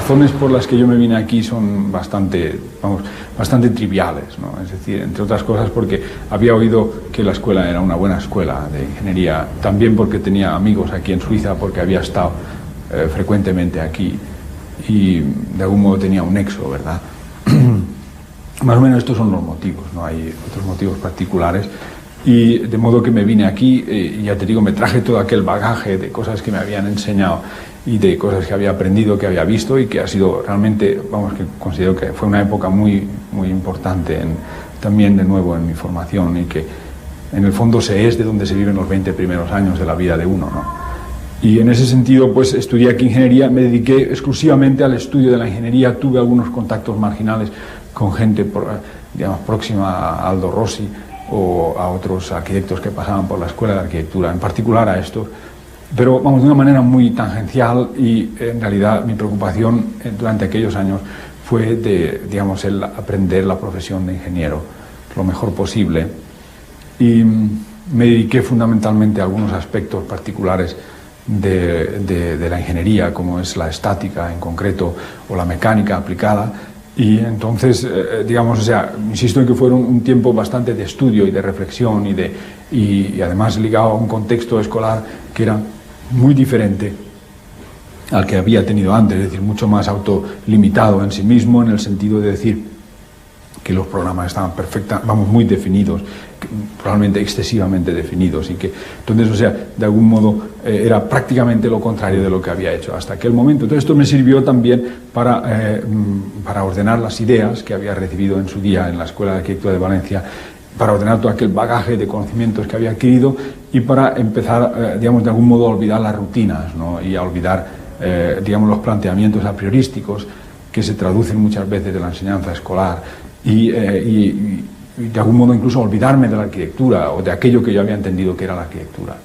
razones por las que yo me vine aquí son bastante triviales, ¿no? Es decir, entre otras cosas porque había oído que la escuela era una buena escuela de ingeniería, también porque tenía amigos aquí en Suiza, porque había estado frecuentemente aquí y de algún modo tenía un nexo, ¿verdad? Más o menos estos son los motivos, no hay otros motivos particulares. Y de modo que me vine aquí, y ya te digo, me traje todo aquel bagaje de cosas que me habían enseñado y de cosas que había aprendido, que había visto y que ha sido realmente, que considero que fue una época muy, muy importante también de nuevo en mi formación y que en el fondo es de donde se viven los 20 primeros años de la vida de uno, ¿no? Y en ese sentido, pues estudié aquí ingeniería, me dediqué exclusivamente al estudio de la ingeniería, tuve algunos contactos marginales con gente, digamos, próxima a Aldo Rossi o a otros arquitectos que pasaban por la escuela de arquitectura, en particular a estos, pero de una manera muy tangencial y en realidad mi preocupación durante aquellos años fue el aprender la profesión de ingeniero lo mejor posible y me dediqué fundamentalmente a algunos aspectos particulares de la ingeniería, como es la estática en concreto o la mecánica aplicada. Y entonces, insisto en que fueron un tiempo bastante de estudio y de reflexión y además ligado a un contexto escolar que era muy diferente al que había tenido antes, es decir, mucho más autolimitado en sí mismo, en el sentido de decir que los programas estaban muy definidos, probablemente excesivamente definidos, y que entonces, de algún modo era prácticamente lo contrario de lo que había hecho hasta aquel momento. Entonces esto me sirvió también para ordenar las ideas que había recibido en su día en la Escuela de Arquitectura de Valencia, para ordenar todo aquel bagaje de conocimientos que había adquirido y para empezar, de algún modo a olvidar las rutinas, ¿no? Y a olvidar, los planteamientos a priorísticos que se traducen muchas veces de la enseñanza escolar. Y de algún modo incluso olvidarme de la arquitectura o de aquello que yo había entendido que era la arquitectura.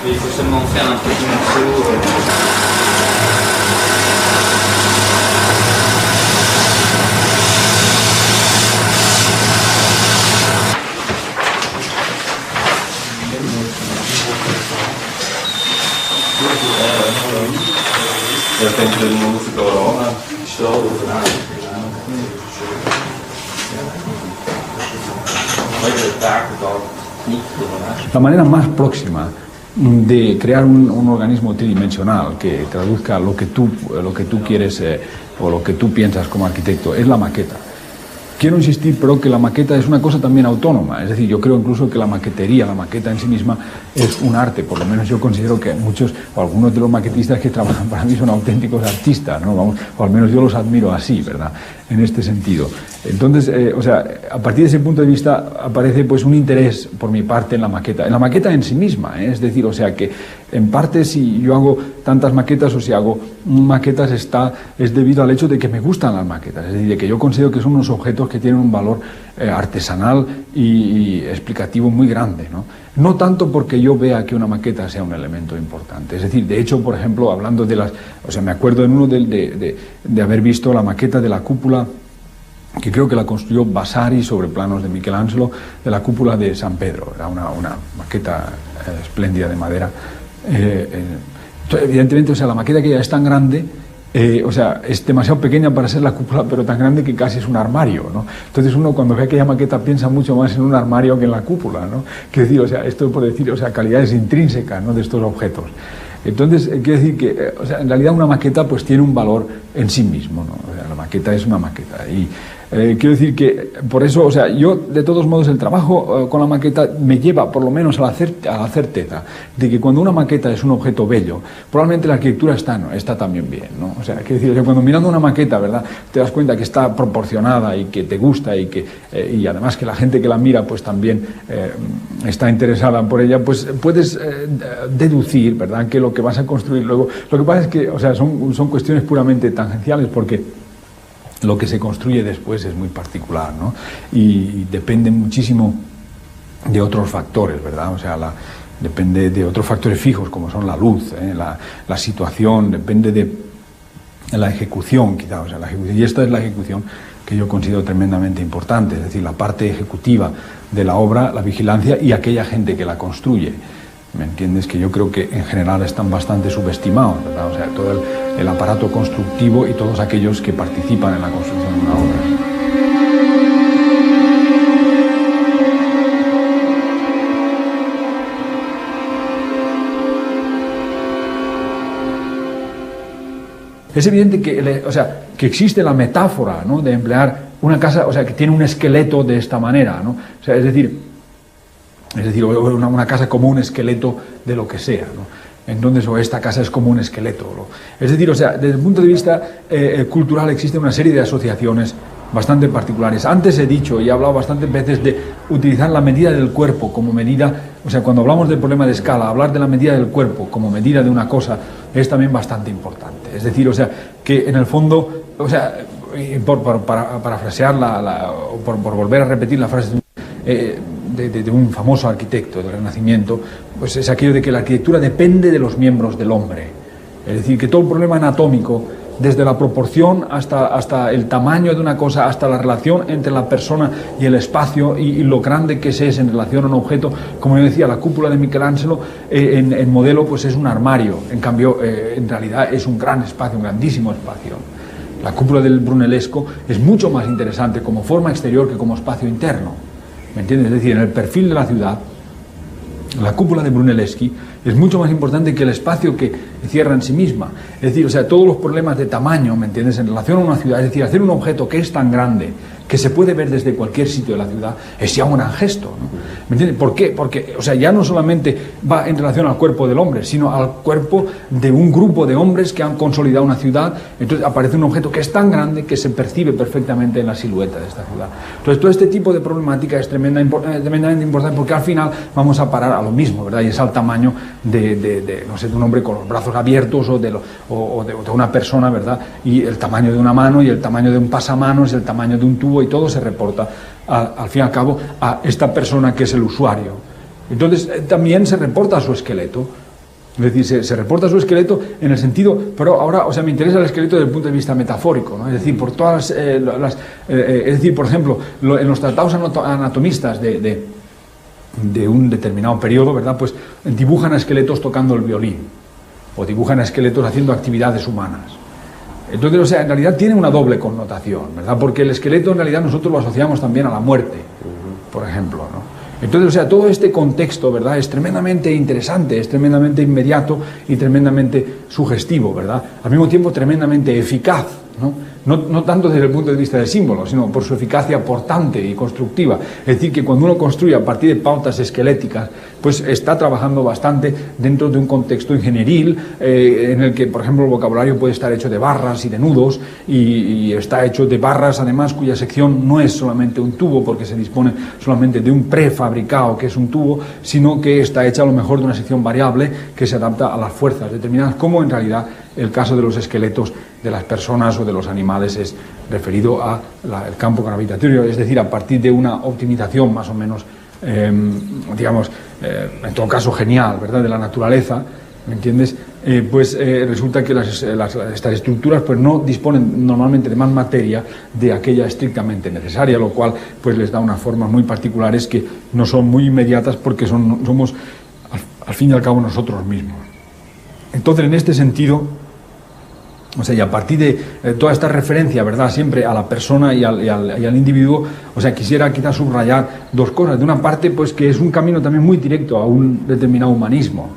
Il faut seulement faire un petit morceau. Jag tänkte att någon får klara av här. Kör då för det här. La manera más próxima de crear un organismo tridimensional que traduzca lo que tú quieres o lo que tú piensas como arquitecto es la maqueta. Quiero insistir, pero que la maqueta es una cosa también autónoma, es decir, yo creo incluso que la maquetería, la maqueta en sí misma es un arte, por lo menos yo considero que muchos o algunos de los maquetistas que trabajan para mí son auténticos artistas, ¿no? O al menos yo los admiro así, ¿verdad? En este sentido. Entonces, a partir de ese punto de vista aparece pues un interés por mi parte en la maqueta en sí misma, ¿eh? Es decir, que en parte si yo hago tantas maquetas o si hago maquetas es debido al hecho de que me gustan las maquetas, es decir, de que yo considero que son unos objetos que tienen un valor artesanal y explicativo muy grande, ¿no? No tanto porque yo vea que una maqueta sea un elemento importante, es decir, de hecho, por ejemplo, hablando de me acuerdo en uno de haber visto la maqueta de la cúpula, que creo que la construyó Vasari sobre planos de Michelangelo, de la cúpula de San Pedro. Era una maqueta espléndida de madera. Evidentemente, la maqueta que ya es tan grande o sea, es demasiado pequeña para ser la cúpula, pero tan grande que casi es un armario, ¿no? Entonces uno cuando ve aquella maqueta piensa mucho más en un armario que en la cúpula, ¿no? Quiero decir, o sea, esto por decir, o sea, calidades intrínsecas, ¿no?, de estos objetos. Entonces, quiero decir que, o sea, en realidad una maqueta pues tiene un valor en sí mismo, ¿no? O sea, la maqueta es una maqueta y quiero decir que por eso, o sea, yo de todos modos el trabajo con la maqueta me lleva por lo menos a la certeza de que cuando una maqueta es un objeto bello, probablemente la arquitectura está también bien, ¿no? O sea, quiero decir que cuando mirando una maqueta, ¿verdad?, te das cuenta que está proporcionada y que te gusta y que y además que la gente que la mira pues también está interesada por ella, pues puedes deducir, ¿verdad?, que lo que vas a construir luego, lo que pasa es que, o sea, son cuestiones puramente tangenciales porque lo que se construye después es muy particular, ¿no? Y depende muchísimo de otros factores, ¿verdad? O sea, depende de otros factores fijos como son la luz, la situación, depende de la ejecución, quizá, o sea, la ejecución. Y esta es la ejecución que yo considero tremendamente importante, es decir, la parte ejecutiva de la obra, la vigilancia y aquella gente que la construye. ¿Me entiendes? Que yo creo que en general están bastante subestimados, ¿verdad? O sea, todo el aparato constructivo y todos aquellos que participan en la construcción de una obra. Es evidente que, o sea, que existe la metáfora, ¿no?, de emplear una casa, o sea, que tiene un esqueleto de esta manera, ¿no? O sea, es decir, una casa como un esqueleto de lo que sea, ¿no? Entonces, o esta casa es como un esqueleto, ¿no? Es decir, o sea, desde el punto de vista cultural existe una serie de asociaciones bastante particulares. Antes he dicho y he hablado bastantes veces de utilizar la medida del cuerpo como medida, o sea, cuando hablamos del problema de escala, hablar de la medida del cuerpo como medida de una cosa es también bastante importante. Es decir, o sea, que en el fondo, o sea, para parafrasear o por volver a repetir la frase de un famoso arquitecto del Renacimiento, pues es aquello de que la arquitectura depende de los miembros del hombre. Es decir, que todo el problema anatómico, desde la proporción hasta el tamaño de una cosa, hasta la relación entre la persona y el espacio y lo grande que es en relación a un objeto, como yo decía, la cúpula de Michelangelo en modelo pues es un armario, en cambio en realidad es un gran espacio, un grandísimo espacio. La cúpula del Brunellesco es mucho más interesante como forma exterior que como espacio interno. ¿Me entiendes? Es decir, en el perfil de la ciudad, la cúpula de Brunelleschi es mucho más importante que el espacio que cierra en sí misma. Es decir, o sea, todos los problemas de tamaño, ¿me entiendes?, en relación a una ciudad, es decir, hacer un objeto que es tan grande, que se puede ver desde cualquier sitio de la ciudad, es ya un gran gesto, ¿no? ¿Me entiendes? ¿Por qué? Porque, o sea, ya no solamente va en relación al cuerpo del hombre, sino al cuerpo de un grupo de hombres que han consolidado una ciudad. Entonces aparece un objeto que es tan grande que se percibe perfectamente en la silueta de esta ciudad. Entonces todo este tipo de problemática es tremendamente importante porque al final vamos a parar a lo mismo, ¿verdad? Y es al tamaño no sé, de un hombre con los brazos abiertos o de una persona, ¿verdad? Y el tamaño de una mano y el tamaño de un pasamanos y el tamaño de un tubo y todo se reporta al fin y al cabo a esta persona que es el usuario. Entonces también se reporta a su esqueleto, es decir, se reporta a su esqueleto en el sentido, pero ahora, o sea, me interesa el esqueleto desde el punto de vista metafórico, ¿no? Es decir, por todas es decir, por ejemplo, en los tratados anatomistas de un determinado periodo, ¿verdad?, pues dibujan a esqueletos tocando el violín o dibujan a esqueletos haciendo actividades humanas. Entonces, o sea, en realidad tiene una doble connotación, ¿verdad? Porque el esqueleto en realidad nosotros lo asociamos también a la muerte, por ejemplo, ¿no? Entonces, o sea, todo este contexto, ¿verdad?, es tremendamente interesante, es tremendamente inmediato y tremendamente sugestivo, ¿verdad? Al mismo tiempo tremendamente eficaz, ¿no? No tanto desde el punto de vista del símbolo, sino por su eficacia portante y constructiva. Es decir, que cuando uno construye a partir de pautas esqueléticas, pues está trabajando bastante dentro de un contexto ingenieril en el que, por ejemplo, el vocabulario puede estar hecho de barras y de nudos y está hecho de barras, además, cuya sección no es solamente un tubo, porque se dispone solamente de un prefabricado que es un tubo, sino que está hecha a lo mejor de una sección variable que se adapta a las fuerzas determinadas, como en realidad el caso de los esqueletos de las personas o de los animales es referido al campo gravitatorio, es decir, a partir de una optimización más o menos, digamos, en todo caso genial, ¿verdad?, de la naturaleza, ¿me entiendes? Resulta que estas estructuras pues no disponen normalmente de más materia de aquella estrictamente necesaria, lo cual pues les da unas formas muy particulares que no son muy inmediatas porque somos al fin y al cabo nosotros mismos. Entonces, en este sentido, O sea, y a partir de toda esta referencia, ¿verdad?, siempre a la persona y al individuo, o sea, quisiera quizás subrayar dos cosas. De una parte, pues que es un camino también muy directo a un determinado humanismo,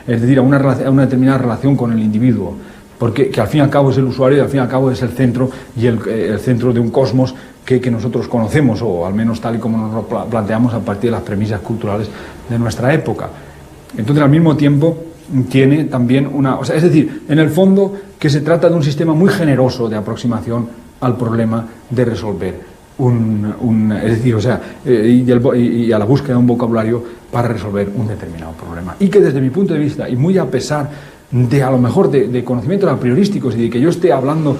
es decir, a una determinada relación con el individuo, porque que al fin y al cabo es el usuario y al fin y al cabo es el centro y el centro de un cosmos que nosotros conocemos, o al menos tal y como nos lo planteamos a partir de las premisas culturales de nuestra época. Entonces, al mismo tiempo, tiene también una... O sea, es decir, en el fondo, que se trata de un sistema muy generoso de aproximación al problema de resolver es decir, o sea, y a la búsqueda de un vocabulario para resolver un determinado problema. Y que desde mi punto de vista, y muy a pesar de a lo mejor de conocimientos a priorísticos y de que yo esté hablando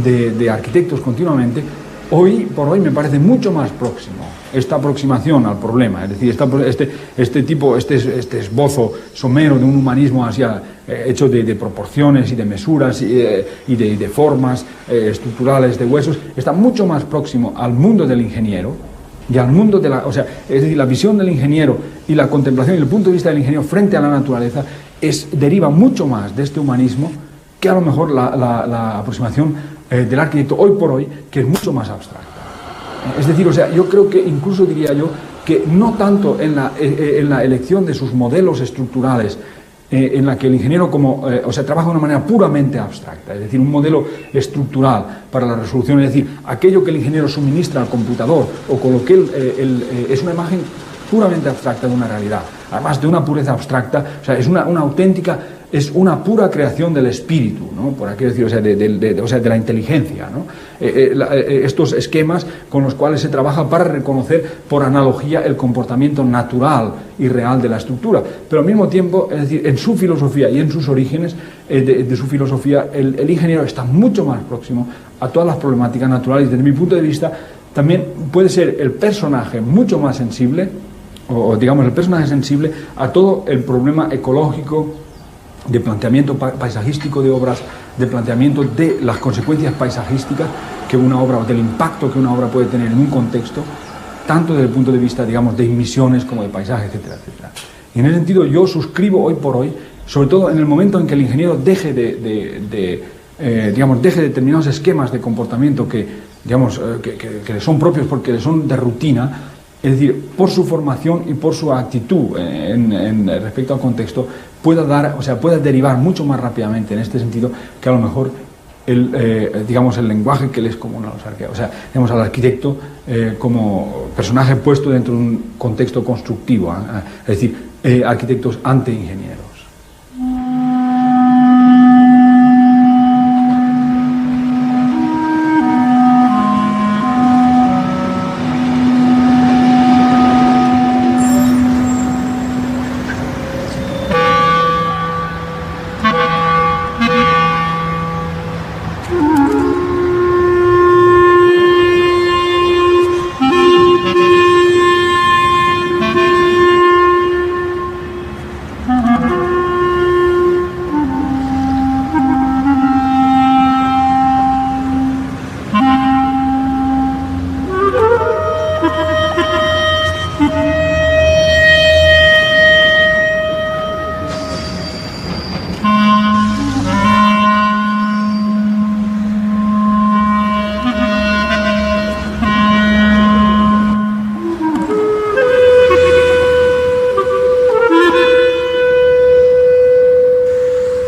de arquitectos continuamente, hoy por hoy me parece mucho más próximo esta aproximación al problema, es decir, este esbozo somero de un humanismo hecho de proporciones y de mesuras y de formas estructurales de huesos, está mucho más próximo al mundo del ingeniero y al mundo o sea, es decir, la visión del ingeniero y la contemplación y el punto de vista del ingeniero frente a la naturaleza deriva mucho más de este humanismo que a lo mejor la aproximación del arquitecto hoy por hoy, que es mucho más abstracta. Es decir, o sea, yo creo que incluso diría yo que no tanto en la elección de sus modelos estructurales, en la que el ingeniero trabaja de una manera puramente abstracta, es decir, un modelo estructural para la resolución, es decir, aquello que el ingeniero suministra al computador o con lo que es una imagen puramente abstracta de una realidad, además de una pureza abstracta, o sea, es una auténtica, es una pura creación del espíritu, ¿no? Por aquí decir, o sea, de la inteligencia, ¿no? Estos esquemas con los cuales se trabaja para reconocer por analogía el comportamiento natural y real de la estructura, pero al mismo tiempo, es decir, en su filosofía y en sus orígenes de su filosofía, el ingeniero está mucho más próximo a todas las problemáticas naturales. Desde mi punto de vista, también puede ser el personaje mucho más sensible, o digamos el personaje sensible a todo el problema ecológico, de planteamiento paisajístico de obras, de planteamiento de las consecuencias paisajísticas que una obra, o del impacto que una obra puede tener en un contexto, tanto desde el punto de vista, digamos, de emisiones como de paisaje, etcétera, etcétera. Y en ese sentido yo suscribo hoy por hoy, sobre todo en el momento en que el ingeniero deje de determinados esquemas de comportamiento que le son propios porque le son de rutina, es decir, por su formación y por su actitud respecto al contexto, pueda derivar mucho más rápidamente en este sentido que a lo mejor el lenguaje que le es común a los arquitectos. O sea, digamos, al arquitecto como personaje puesto dentro de un contexto constructivo, es decir, arquitectos ante ingenieros.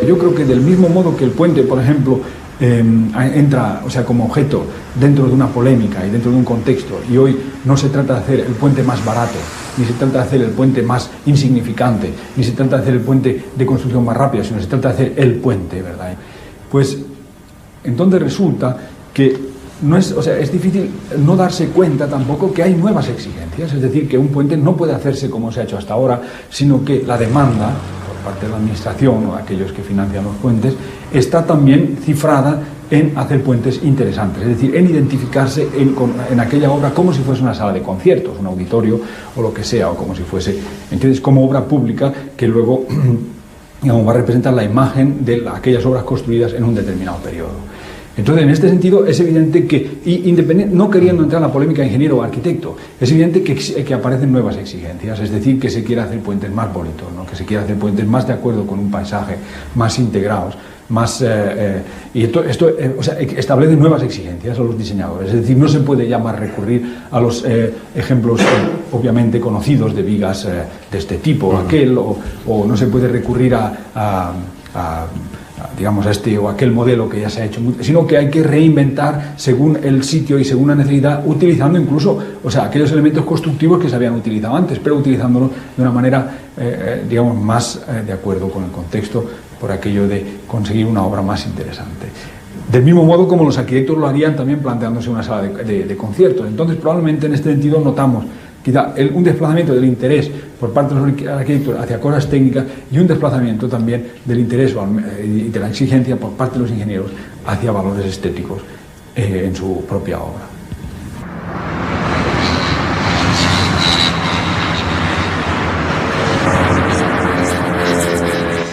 Yo creo que del mismo modo que el puente, por ejemplo, entra, o sea, como objeto dentro de una polémica y dentro de un contexto, y hoy no se trata de hacer el puente más barato, ni se trata de hacer el puente más insignificante, ni se trata de hacer el puente de construcción más rápida, sino se trata de hacer el puente, ¿verdad? Pues entonces resulta que es difícil no darse cuenta tampoco que hay nuevas exigencias, es decir, que un puente no puede hacerse como se ha hecho hasta ahora, sino que la demanda parte de la administración o aquellos que financian los puentes, está también cifrada en hacer puentes interesantes, es decir, en identificarse en aquella obra como si fuese una sala de conciertos, un auditorio o lo que sea, o como si fuese, entonces, como obra pública que luego va a representar la imagen de aquellas obras construidas en un determinado periodo. Entonces, en este sentido, es evidente que, no queriendo entrar en la polémica de ingeniero o arquitecto, es evidente que aparecen nuevas exigencias, es decir, que se quiere hacer puentes más bonitos, ¿no? Que se quiere hacer puentes más de acuerdo con un paisaje, más integrados, y esto o sea, establece nuevas exigencias a los diseñadores. Es decir, no se puede ya más recurrir a los ejemplos obviamente conocidos de vigas de este tipo, aquel, o no se puede recurrir digamos, a este o aquel modelo que ya se ha hecho, sino que hay que reinventar según el sitio y según la necesidad, utilizando incluso, o sea, aquellos elementos constructivos que se habían utilizado antes, pero utilizándolos de una manera, digamos, más de acuerdo con el contexto, por aquello de conseguir una obra más interesante. Del mismo modo como los arquitectos lo harían también planteándose una sala de conciertos. Entonces, probablemente en este sentido notamos quizá un desplazamiento del interés por parte de los arquitectos hacia cosas técnicas y un desplazamiento también del interés y de la exigencia por parte de los ingenieros hacia valores estéticos en su propia obra.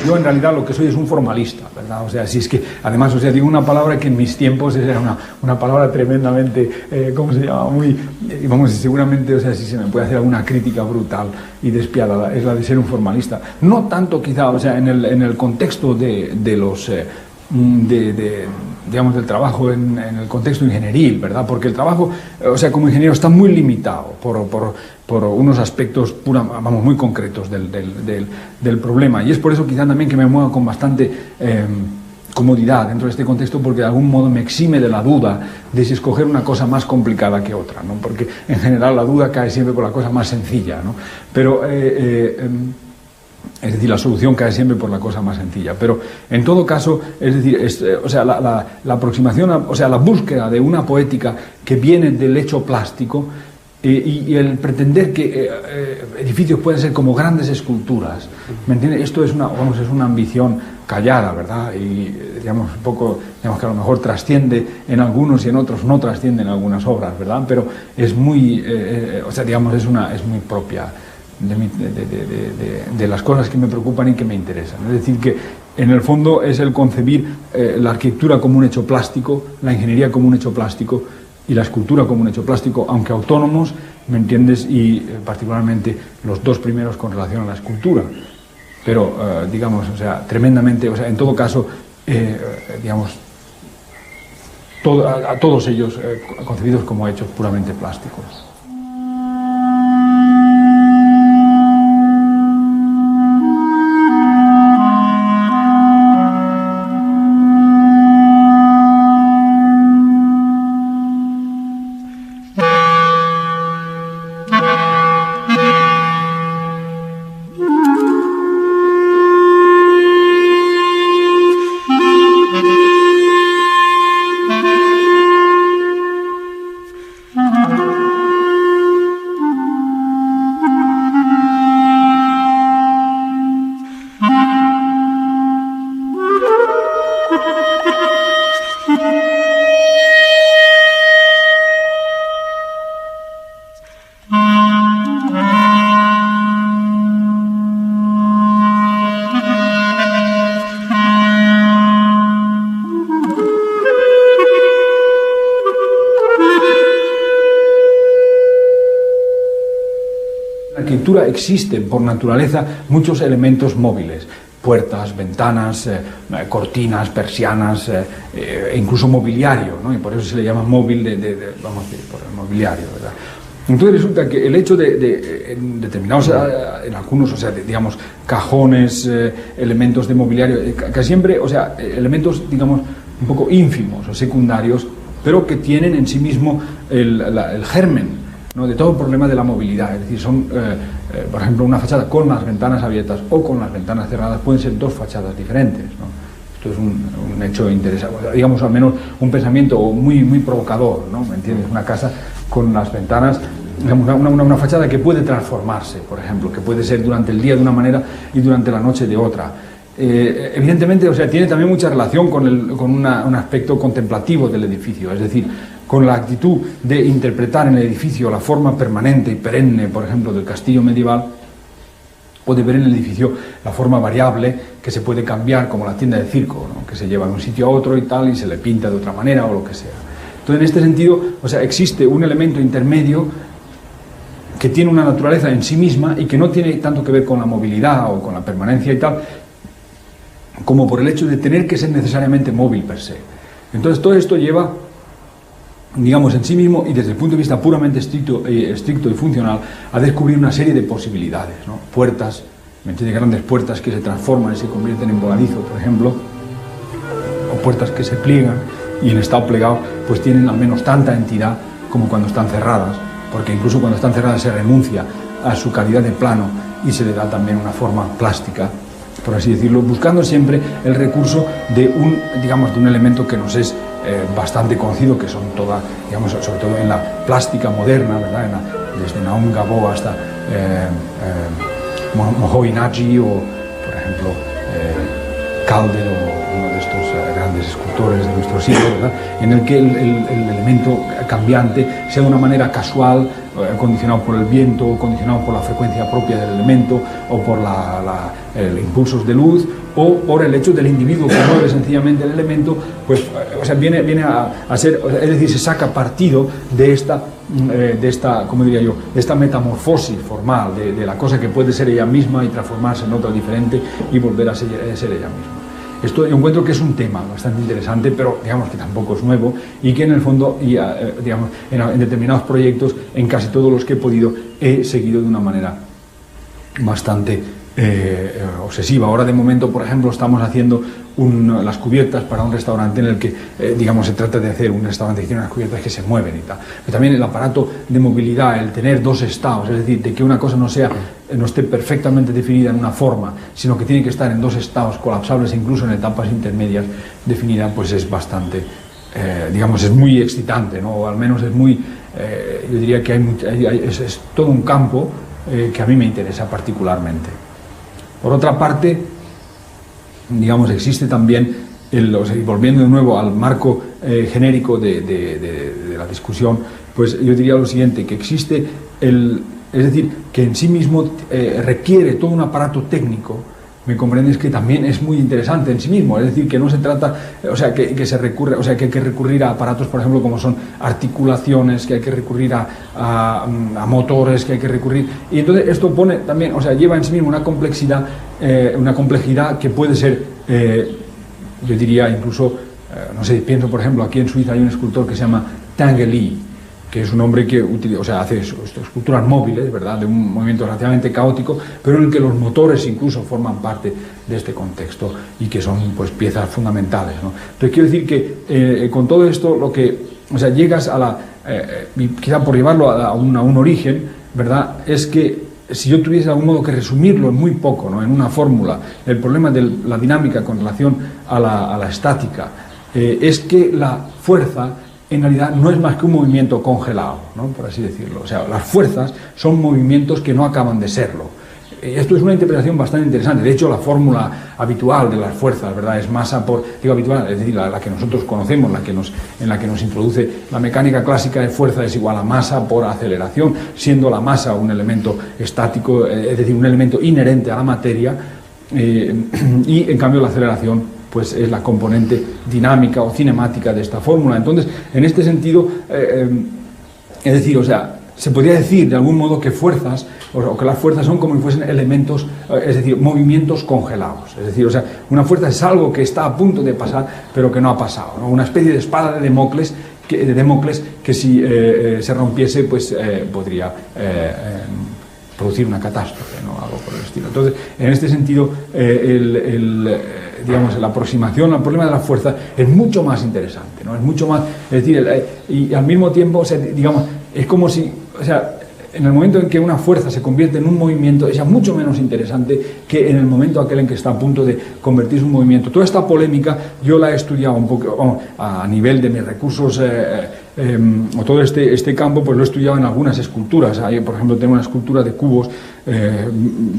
Yo en realidad lo que soy es un formalista, ¿verdad? O sea, si es que, además, o sea, digo una palabra que en mis tiempos era una palabra tremendamente, ¿cómo se llama? Muy, vamos, seguramente, o sea, si se me puede hacer alguna crítica brutal y despiadada, es la de ser un formalista. No tanto quizá, o sea, en el contexto de los... digamos, del trabajo en el contexto ingenieril, ¿verdad? Porque el trabajo, o sea, como ingeniero está muy limitado por unos aspectos muy concretos del problema, y es por eso quizá también que me muevo con bastante comodidad dentro de este contexto, porque de algún modo me exime de la duda de si escoger una cosa más complicada que otra, ¿no? Porque en general la duda cae siempre por la cosa más sencilla, ¿no? Pero es decir, la solución cae siempre por la cosa más sencilla. Pero en todo caso, es decir, o sea, la aproximación, o sea, la búsqueda de una poética que viene del hecho plástico y el pretender que edificios pueden ser como grandes esculturas, ¿me entiendes? Esto es una ambición callada, ¿verdad? Y digamos un poco, digamos que a lo mejor trasciende en algunos y en otros no trasciende en algunas obras, ¿verdad? Pero es muy, o sea, digamos, es muy propia de las cosas que me preocupan y que me interesan. Es decir, que en el fondo es el concebir la arquitectura como un hecho plástico, la ingeniería como un hecho plástico y la escultura como un hecho plástico, aunque autónomos, ¿me entiendes? Y particularmente los dos primeros con relación a la escultura. Pero, digamos, o sea, tremendamente, o sea, en todo caso, digamos, a todos ellos concebidos como hechos puramente plásticos. Existen por naturaleza muchos elementos móviles, puertas, ventanas, cortinas, persianas, e incluso mobiliario, ¿no? Y por eso se le llama móvil vamos a decir, por el mobiliario, ¿verdad? Entonces resulta que el hecho en determinados, en algunos, o sea, digamos, cajones, elementos de mobiliario, casi siempre, o sea, elementos, digamos, un poco ínfimos o secundarios, pero que tienen en sí mismo el germen, ¿no?, de todo el problema de la movilidad. Es decir, son, por ejemplo, una fachada con las ventanas abiertas o con las ventanas cerradas pueden ser dos fachadas diferentes, ¿no? Esto es un hecho interesante, digamos, al menos un pensamiento muy, muy provocador, ¿no? ¿Me entiendes? Una casa con las ventanas, digamos, una fachada que puede transformarse, por ejemplo, que puede ser durante el día de una manera y durante la noche de otra. Evidentemente, o sea, tiene también mucha relación con un aspecto contemplativo del edificio, es decir, con la actitud de interpretar en el edificio la forma permanente y perenne, por ejemplo, del castillo medieval, o de ver en el edificio la forma variable que se puede cambiar, como la tienda de circo, ¿no?, que se lleva de un sitio a otro y tal, y se le pinta de otra manera o lo que sea. Entonces, en este sentido, o sea, existe un elemento intermedio que tiene una naturaleza en sí misma y que no tiene tanto que ver con la movilidad o con la permanencia y tal, como por el hecho de tener que ser necesariamente móvil per se. Entonces todo esto lleva, digamos, en sí mismo y desde el punto de vista puramente estricto y funcional, a descubrir una serie de posibilidades, ¿no? Puertas, grandes puertas que se transforman y se convierten en voladizo, por ejemplo, o puertas que se pliegan y en estado plegado pues tienen al menos tanta entidad como cuando están cerradas, porque incluso cuando están cerradas se renuncia a su calidad de plano y se le da también una forma plástica, por así decirlo, buscando siempre el recurso de un elemento que nos es bastante conocido, que son todas, digamos, sobre todo en la plástica moderna, ¿verdad? Desde Naum Gabo hasta Mohoy Nagy o, por ejemplo, Calder, o uno de estos grandes escultores de nuestro siglo, ¿verdad? En el que el elemento cambiante sea de una manera casual, condicionado por el viento, condicionado por la frecuencia propia del elemento o por los impulsos de luz, o por el hecho del individuo que mueve sencillamente el elemento, pues, o sea, viene a ser, es decir, se saca partido de esta, ¿cómo diría yo?, de esta metamorfosis formal, de la cosa que puede ser ella misma y transformarse en otra diferente y volver a ser ella misma. Esto yo encuentro que es un tema bastante interesante, pero digamos que tampoco es nuevo y que en el fondo, digamos, en determinados proyectos, en casi todos los que he podido, he seguido de una manera bastante obsesiva. Ahora de momento, por ejemplo, estamos haciendo las cubiertas para un restaurante en el que, digamos, se trata de hacer un restaurante que tiene unas cubiertas que se mueven y tal. Pero también el aparato de movilidad, el tener dos estados, es decir, de que una cosa no esté perfectamente definida en una forma, sino que tiene que estar en dos estados colapsables, incluso en etapas intermedias definidas, pues es bastante, digamos, es muy excitante, ¿no? O al menos es muy, yo diría que es todo un campo que a mí me interesa particularmente. Por otra parte, digamos, existe también, volviendo de nuevo al marco genérico de la discusión, pues yo diría lo siguiente, que existe es decir, que en sí mismo requiere todo un aparato técnico, me comprendes, que también es muy interesante en sí mismo, es decir, que no se trata, o sea, que se recurre, o sea, que hay que recurrir a aparatos, por ejemplo, como son articulaciones, que hay que recurrir a motores, que hay que recurrir, y entonces esto pone también, o sea, lleva en sí mismo una complejidad que puede ser, yo diría incluso, no sé, pienso, por ejemplo, aquí en Suiza hay un escultor que se llama Tange Lee, que es un hombre que hace esculturas móviles, ¿verdad?, de un movimiento relativamente caótico, pero en el que los motores incluso forman parte de este contexto y que son, pues, piezas fundamentales, ¿no? Entonces quiero decir que con todo esto lo que, o sea, llegas a quizá por llevarlo a un origen, ¿verdad?, es que si yo tuviese de algún modo que resumirlo en muy poco, ¿no?, en una fórmula, el problema de la dinámica con relación a la estática, es que la fuerza en realidad no es más que un movimiento congelado, ¿no?, por así decirlo. O sea, las fuerzas son movimientos que no acaban de serlo. Esto es una interpretación bastante interesante. De hecho, la fórmula habitual de las fuerzas, ¿verdad?, es masa por, habitual, es decir, la que nosotros conocemos, en la que nos introduce la mecánica clásica de fuerza, es igual a masa por aceleración, siendo la masa un elemento estático, es decir, un elemento inherente a la materia, y en cambio la aceleración, pues, es la componente dinámica o cinemática de esta fórmula. Entonces, en este sentido, es decir, o sea, se podría decir de algún modo que fuerzas, o que las fuerzas son como si fuesen elementos, es decir, movimientos congelados. Es decir, o sea, una fuerza es algo que está a punto de pasar, pero que no ha pasado, ¿no? Una especie de espada de Damocles que si se rompiese, pues podría producir una catástrofe, ¿no?, algo por el estilo. Entonces, en este sentido, digamos, la aproximación al problema de la fuerza es mucho más interesante, ¿no? Es mucho más, es decir, y al mismo tiempo, o sea, digamos, es como si, o sea, en el momento en que una fuerza se convierte en un movimiento, es ya mucho menos interesante que en el momento aquel en que está a punto de convertirse en un movimiento. Toda esta polémica yo la he estudiado un poco a nivel de mis recursos, o todo este campo, pues lo he estudiado en algunas esculturas. Ahí, por ejemplo, tengo una escultura de cubos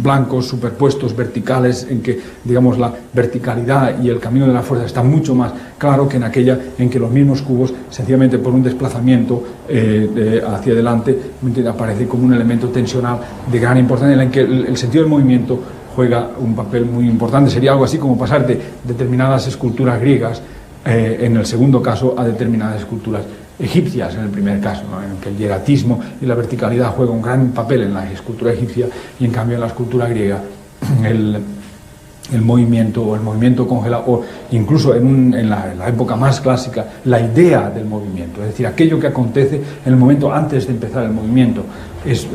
blancos superpuestos, verticales, en que, digamos, la verticalidad y el camino de la fuerza está mucho más claro que en aquella en que los mismos cubos, sencillamente por un desplazamiento hacia adelante, aparece como un elemento tensional de gran importancia, en el que el sentido del movimiento juega un papel muy importante. Sería algo así como pasar de determinadas esculturas griegas, en el segundo caso, a determinadas esculturas egipcias, en el primer caso, ¿no?, en que el hieratismo y la verticalidad juegan un gran papel en la escultura egipcia, y en cambio en la escultura griega el movimiento o el movimiento congelado, o incluso en la época más clásica, la idea del movimiento, es decir, aquello que acontece en el momento antes de empezar el movimiento, es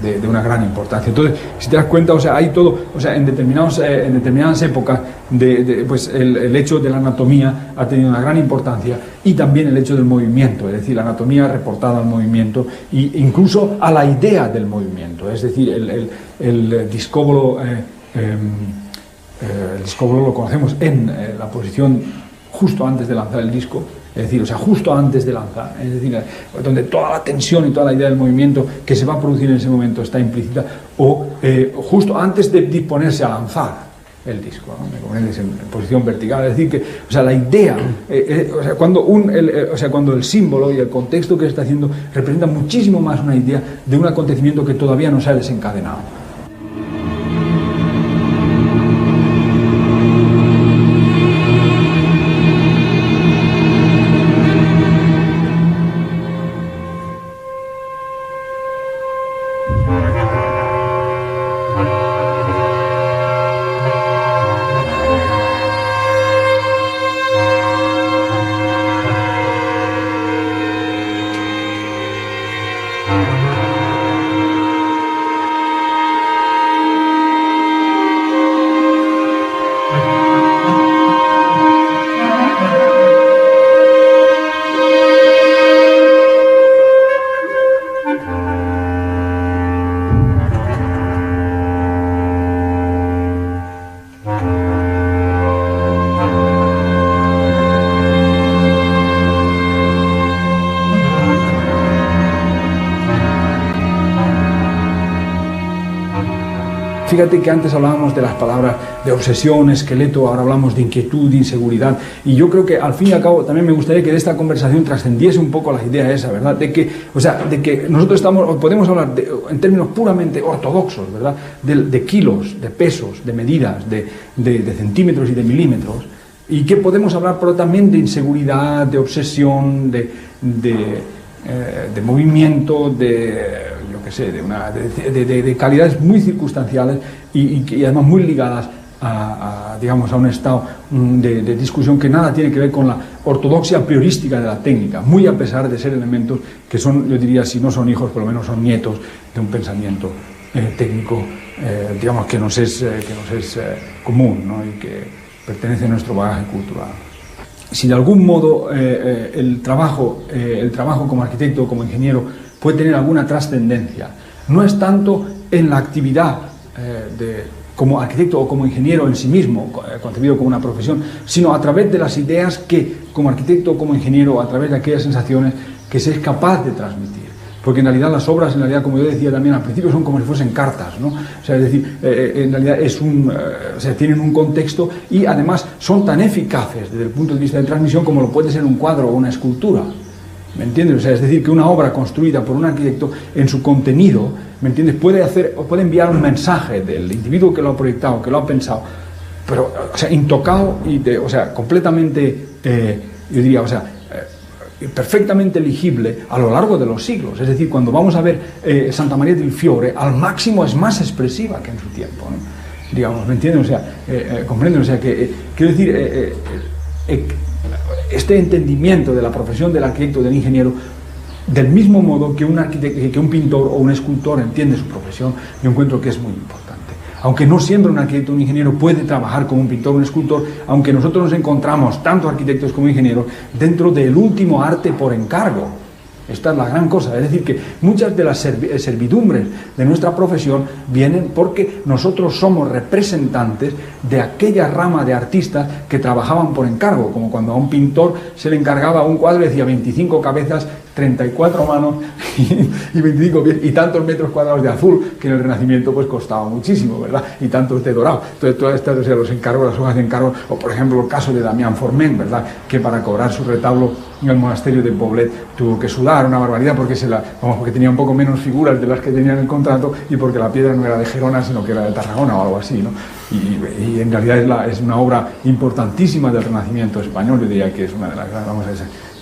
de una gran importancia. Entonces, si te das cuenta, o sea, hay todo, o sea, en determinadas épocas, pues el hecho de la anatomía ha tenido una gran importancia, y también el hecho del movimiento, es decir, la anatomía reportada al movimiento e incluso a la idea del movimiento, es decir, el discóbolo. El discóbolo lo conocemos en la posición justo antes de lanzar el disco, es decir, o sea, justo antes de lanzar, es decir, donde toda la tensión y toda la idea del movimiento que se va a producir en ese momento está implícita, o justo antes de disponerse a lanzar el disco, ¿no? ¿Me comprendes? En posición vertical, es decir, que, o sea, la idea, o sea, cuando el símbolo y el contexto que se está haciendo representa muchísimo más una idea de un acontecimiento que todavía no se ha desencadenado. Fíjate que antes hablábamos de las palabras de obsesión, esqueleto, ahora hablamos de inquietud, de inseguridad, y yo creo que al fin y al cabo también me gustaría que de esta conversación trascendiese un poco la idea esa, ¿verdad? De que nosotros podemos hablar en términos puramente ortodoxos, ¿verdad? De kilos, de pesos, de medidas, de centímetros y de milímetros, y que podemos hablar pero también de inseguridad, de obsesión, de movimiento, de calidades muy circunstanciales y además muy ligadas digamos, a un estado de discusión que nada tiene que ver con la ortodoxia priorística de la técnica, muy a pesar de ser elementos que son, yo diría, si no son hijos, por lo menos son nietos de un pensamiento técnico, digamos, que nos es común, ¿no? Y que pertenece a nuestro bagaje cultural. Si de algún modo el trabajo como arquitecto o como ingeniero puede tener alguna trascendencia, no es tanto en la actividad como arquitecto o como ingeniero en sí mismo, concebido como una profesión, sino a través de las ideas que, como arquitecto o como ingeniero, a través de aquellas sensaciones que se es capaz de transmitir. Porque en realidad las obras, como yo decía también al principio, son como si fuesen cartas, ¿no? O sea, es decir, en realidad tienen un contexto y además son tan eficaces desde el punto de vista de transmisión como lo puede ser un cuadro o una escultura. ¿Me entiendes? O sea, es decir, que una obra construida por un arquitecto en su contenido, ¿me entiendes?, puede enviar un mensaje del individuo que lo ha proyectado, que lo ha pensado, pero, o sea, intocado y completamente, yo diría, perfectamente legible a lo largo de los siglos. Es decir, cuando vamos a ver Santa María del Fiore, al máximo es más expresiva que en su tiempo, ¿no? Digamos, ¿me entienden? O sea, comprenden, o sea, que quiero decir, este entendimiento de la profesión del arquitecto, del ingeniero, del mismo modo que un pintor o un escultor entiende su profesión, yo encuentro que es muy importante. Aunque no siempre un arquitecto o un ingeniero puede trabajar como un pintor o un escultor, aunque nosotros nos encontramos, tanto arquitectos como ingenieros, dentro del último arte por encargo. Esta es la gran cosa, es decir, que muchas de las servidumbres de nuestra profesión vienen porque nosotros somos representantes de aquella rama de artistas que trabajaban por encargo, como cuando a un pintor se le encargaba un cuadro y decía 25 cabezas, 34 manos y 25 pies y tantos metros cuadrados de azul, que en el Renacimiento pues costaba muchísimo, ¿verdad? Y tantos de dorado. Entonces todas estas, o sea, los encargos, las hojas de encargo, o por ejemplo el caso de Damián Forment, ¿verdad?, que para cobrar su retablo en el monasterio de Poblet tuvo que sudar una barbaridad porque porque tenía un poco menos figuras de las que tenía en el contrato y porque la piedra no era de Gerona sino que era de Tarragona o algo así, ¿no? Y en realidad es una obra importantísima del Renacimiento español. Yo diría que es una de las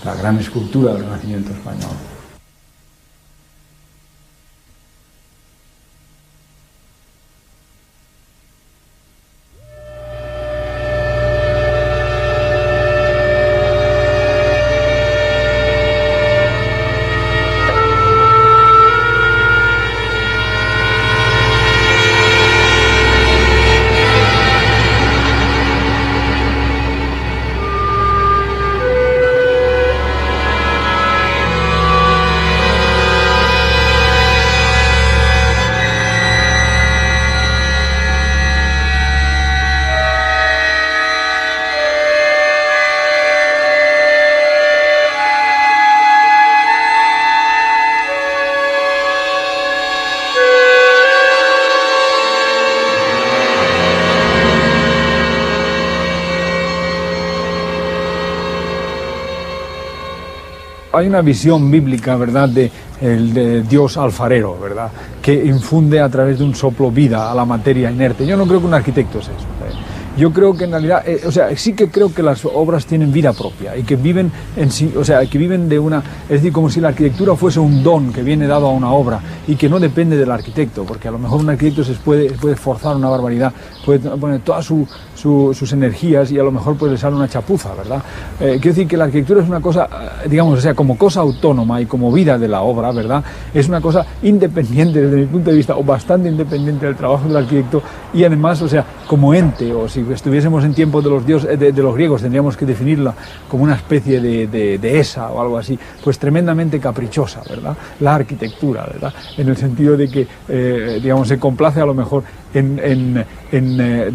la gran escultura del Renacimiento español. hay una visión bíblica, ¿verdad?, de Dios alfarero, ¿verdad?, que infunde a través de un soplo vida a la materia inerte. Yo no creo que un arquitecto es eso. Yo creo que en realidad, o sea, sí que creo que las obras tienen vida propia y que viven en sí, o sea, que viven de una, es decir, como si la arquitectura fuese un don que viene dado a una obra y que no depende del arquitecto, porque a lo mejor un arquitecto se puede forzar una barbaridad, puede poner todas sus energías y a lo mejor pues le sale una chapuza, ¿verdad? Quiero decir que la arquitectura es una cosa, digamos, o sea, como cosa autónoma y como vida de la obra, ¿verdad?, es una cosa independiente desde mi punto de vista, o bastante independiente del trabajo del arquitecto, y además, o sea, como ente, o si estuviésemos en tiempos de los dioses, de los griegos, tendríamos que definirla como una especie de esa o algo así, pues tremendamente caprichosa, ¿verdad?, la arquitectura, ¿verdad?, en el sentido de que, digamos, se complace a lo mejor en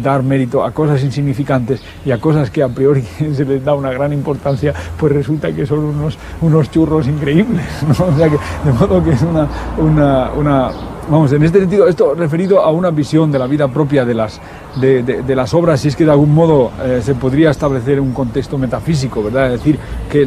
dar mérito a cosas insignificantes y a cosas que a priori se les da una gran importancia, pues resulta que son unos churros increíbles, ¿no? O sea que, de modo que es vamos, en este sentido, esto referido a una visión de la vida propia de las obras, si es que de algún modo se podría establecer un contexto metafísico, ¿verdad?, es decir, que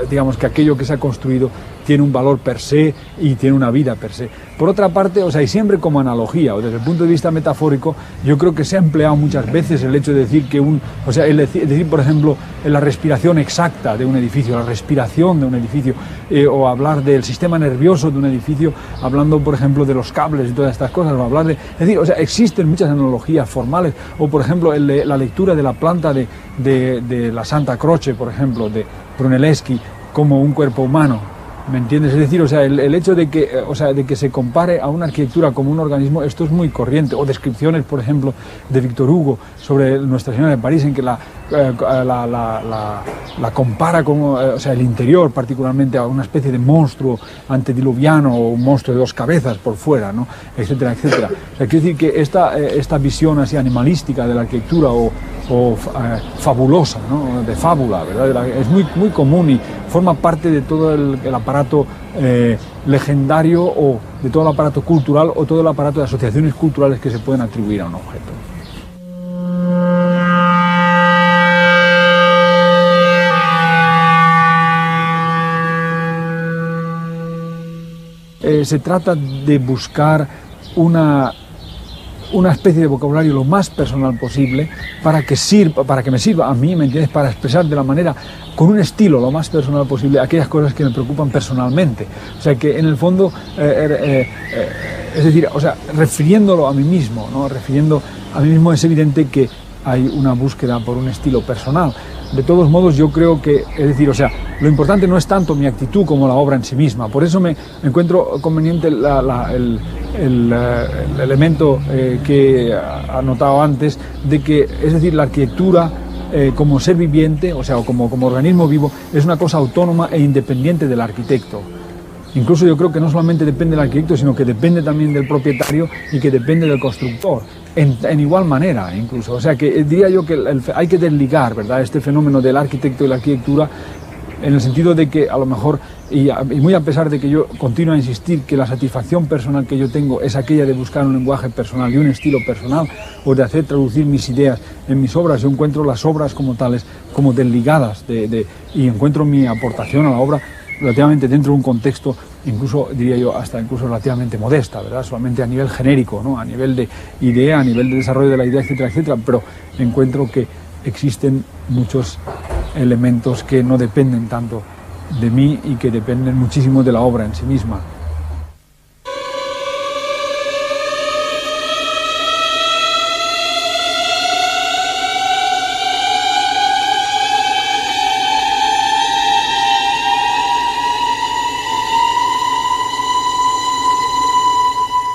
digamos que aquello que se ha construido tiene un valor per se y tiene una vida per se. Por otra parte, o sea, y siempre como analogía o desde el punto de vista metafórico, yo creo que se ha empleado muchas veces el hecho de decir que o sea, decir, por ejemplo, la respiración exacta de un edificio, la respiración de un edificio, o hablar del sistema nervioso de un edificio, hablando, por ejemplo, de los cables y todas estas cosas, o hablar es decir, o sea, existen muchas analogías formales, o por ejemplo, la lectura de la planta de la Santa Croce, por ejemplo, de Brunelleschi, como un cuerpo humano. ¿Me entiendes? Es decir, o sea, el hecho de que se compare a una arquitectura como un organismo, esto es muy corriente. O descripciones, por ejemplo, de Víctor Hugo sobre Nuestra Señora de París, en que la compara con, o sea, el interior particularmente a una especie de monstruo antediluviano o un monstruo de dos cabezas por fuera, ¿no?, etcétera, etcétera. O sea, quiero decir que esta visión así animalística de la arquitectura o fabulosa, ¿no?, de fábula, ¿verdad?, es muy común y forma parte de todo el aparato legendario o de todo el aparato cultural o todo el aparato de asociaciones culturales que se pueden atribuir a un objeto. Se trata de buscar una especie de vocabulario lo más personal posible para que me sirva a mí, ¿me entiendes?, para expresar de la manera, con un estilo lo más personal posible, aquellas cosas que me preocupan personalmente. O sea que en el fondo, es decir, o sea, refiriéndolo a mí mismo, ¿no?, refiriendo a mí mismo, es evidente que hay una búsqueda por un estilo personal. De todos modos, yo creo que, es decir, o sea, lo importante no es tanto mi actitud como la obra en sí misma. Por eso me encuentro conveniente el elemento que he anotado antes, de que, es decir, la arquitectura como ser viviente, o sea, o como organismo vivo, es una cosa autónoma e independiente del arquitecto. Incluso yo creo que no solamente depende del arquitecto, sino que depende también del propietario y que depende del constructor, en igual manera incluso. O sea que diría yo que hay que desligar, ¿verdad?, este fenómeno del arquitecto y la arquitectura, en el sentido de que a lo mejor, y muy a pesar de que yo continúo a insistir que la satisfacción personal que yo tengo es aquella de buscar un lenguaje personal y un estilo personal, o de hacer traducir mis ideas en mis obras, yo encuentro las obras como tales, como desligadas, y encuentro mi aportación a la obra relativamente dentro de un contexto, incluso diría yo hasta incluso relativamente modesta, ¿verdad?, solamente a nivel genérico, ¿no?, a nivel de idea, a nivel de desarrollo de la idea, etcétera, etcétera, pero encuentro que existen muchos elementos que no dependen tanto de mí y que dependen muchísimo de la obra en sí misma.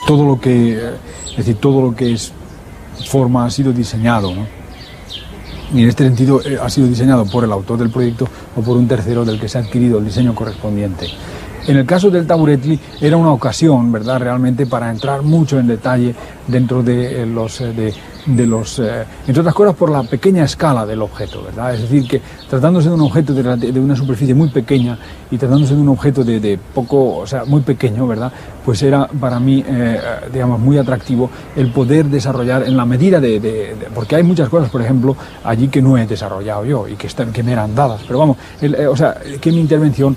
Todo lo que es forma ha sido diseñado, ¿no? Y en este sentido ha sido diseñado por el autor del proyecto o por un tercero del que se ha adquirido el diseño correspondiente. En el caso del Taburetli era una ocasión, ¿verdad?, realmente para entrar mucho en detalle dentro de entre otras cosas por la pequeña escala del objeto, ¿verdad? Es decir, que tratándose de un objeto de una superficie muy pequeña y tratándose de un objeto de poco, o sea, muy pequeño, ¿verdad?, pues era para mí, digamos, muy atractivo el poder desarrollar en la medida porque hay muchas cosas, por ejemplo, allí que no he desarrollado yo y que me eran dadas, pero vamos, o sea, que mi intervención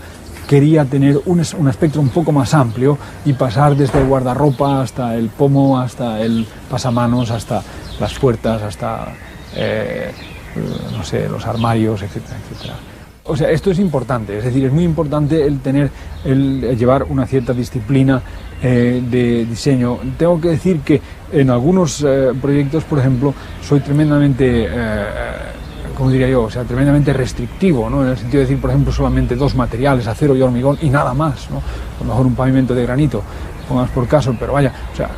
quería tener un espectro un poco más amplio y pasar desde el guardarropa hasta el pomo, hasta el pasamanos, hasta las puertas, hasta no sé, los armarios, etcétera, etcétera. O sea, esto es importante, es decir, es muy importante el llevar una cierta disciplina de diseño. Tengo que decir que en algunos proyectos, por ejemplo, soy tremendamente, ¿cómo diría yo? O sea, tremendamente restrictivo, ¿no? En el sentido de decir, por ejemplo, solamente 2 materiales, acero y hormigón, y nada más, ¿no? A lo mejor un pavimento de granito, pongas por caso, pero vaya, o sea,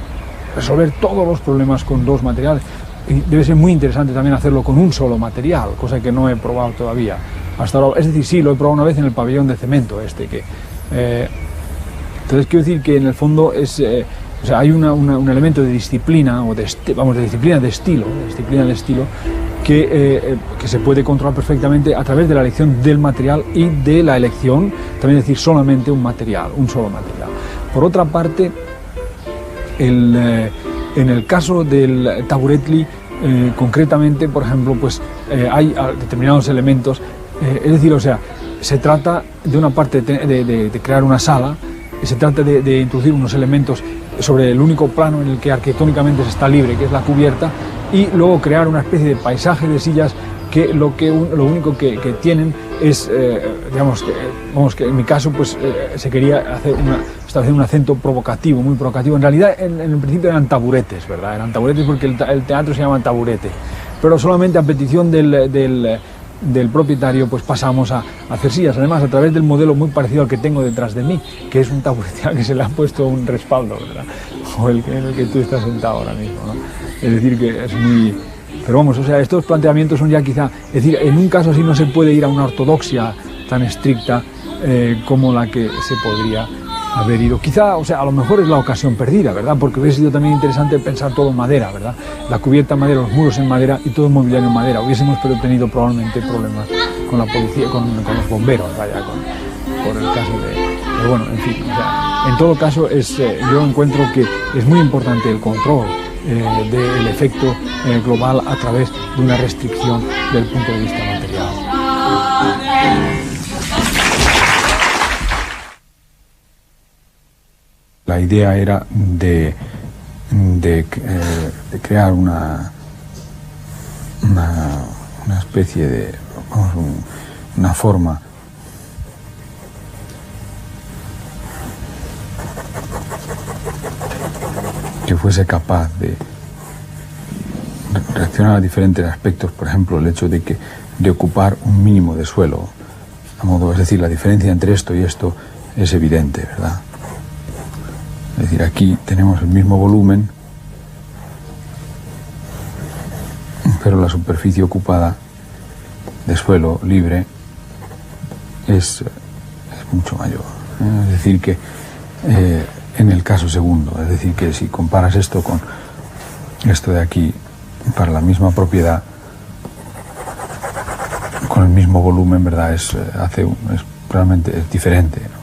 resolver todos los problemas con 2 materiales. Y debe ser muy interesante también hacerlo con un solo material, cosa que no he probado todavía hasta ahora. Es decir, sí, lo he probado una vez en el pabellón de cemento entonces quiero decir que en el fondo es, o sea, hay un elemento de disciplina, o de disciplina de estilo que se puede controlar perfectamente a través de la elección del material y de la elección, también decir, solamente un solo material. Por otra parte, en el caso del Taburetli, concretamente, por ejemplo, pues hay determinados elementos, es decir, o sea, se trata de una parte de crear una sala, se trata de introducir unos elementos sobre el único plano en el que arquitectónicamente se está libre, que es la cubierta, y luego crear una especie de paisaje de sillas que lo único que tienen es, digamos, que en mi caso pues se quería establecer un acento provocativo, muy provocativo. En realidad en el principio eran taburetes, ¿verdad? Eran taburetes porque el teatro se llama taburete, pero solamente a petición del propietario pues pasamos a hacer sillas, además a través del modelo muy parecido al que tengo detrás de mí, que es un taburete al que se le ha puesto un respaldo, ¿verdad? O en el que tú estás sentado ahora mismo, ¿no? Es decir, que es muy... Pero vamos, o sea, estos planteamientos son ya quizá... Es decir, en un caso así no se puede ir a una ortodoxia tan estricta como la que se podría haber ido. Quizá, o sea, a lo mejor es la ocasión perdida, ¿verdad? Porque hubiese sido también interesante pensar todo en madera, ¿verdad? La cubierta en madera, los muros en madera y todo el mobiliario en madera. Hubiésemos tenido probablemente problemas con la policía, con los bomberos, vaya, por el caso de... Pero bueno, en fin, o sea, en todo caso yo encuentro que es muy importante el control del efecto global a través de una restricción del punto de vista material. La idea era de crear una especie de, una forma que fuese capaz de reaccionar a diferentes aspectos, por ejemplo, el hecho de ocupar un mínimo de suelo, es decir, la diferencia entre esto y esto es evidente, ¿verdad? Es decir, aquí tenemos el mismo volumen, pero la superficie ocupada de suelo libre es mucho mayor. Es decir, que en el caso segundo, es decir, que si comparas esto con esto de aquí, para la misma propiedad, con el mismo volumen, ¿verdad? Realmente es diferente, ¿no?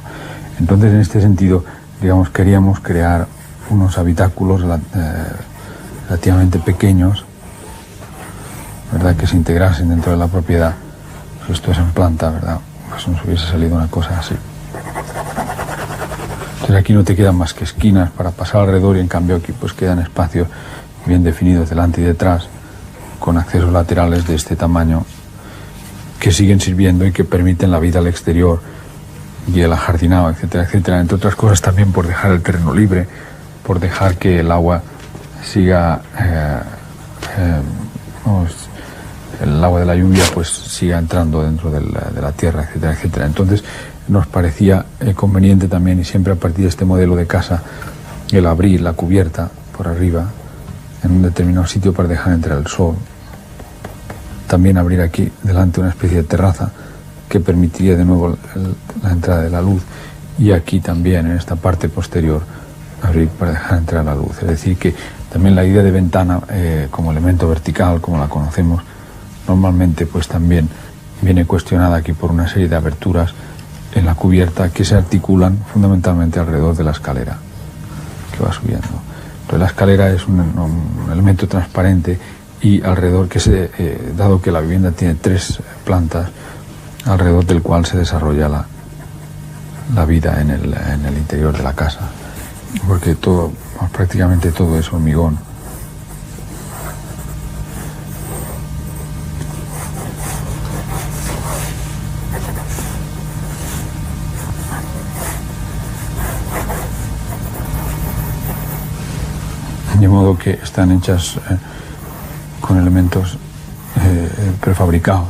Entonces, en este sentido, digamos, queríamos crear unos habitáculos relativamente pequeños, ¿verdad? Que se integrasen dentro de la propiedad. Pues esto es en planta, ¿verdad? Pues nos hubiese salido una cosa así. Entonces aquí no te quedan más que esquinas para pasar alrededor, y en cambio aquí pues quedan espacios bien definidos delante y detrás, con accesos laterales de este tamaño, que siguen sirviendo y que permiten la vida al exterior y el ajardinado, etcétera, etcétera. Entre otras cosas también por dejar el terreno libre, por dejar que el agua siga, el agua de la lluvia pues siga entrando dentro de la tierra, etcétera, etcétera. Entonces nos parecía conveniente también, y siempre a partir de este modelo de casa, el abrir la cubierta por arriba en un determinado sitio para dejar entrar el sol. También abrir aquí delante una especie de terraza que permitiría de nuevo la entrada de la luz, y aquí también en esta parte posterior abrir para dejar entrar la luz. Es decir, que también la idea de ventana como elemento vertical, como la conocemos normalmente, pues también viene cuestionada aquí por una serie de aberturas en la cubierta que se articulan fundamentalmente alrededor de la escalera que va subiendo. Entonces la escalera es un elemento transparente, y alrededor dado que la vivienda tiene 3 plantas, alrededor del cual se desarrolla la vida en el interior de la casa, porque prácticamente todo es hormigón. De modo que están hechas con elementos prefabricados.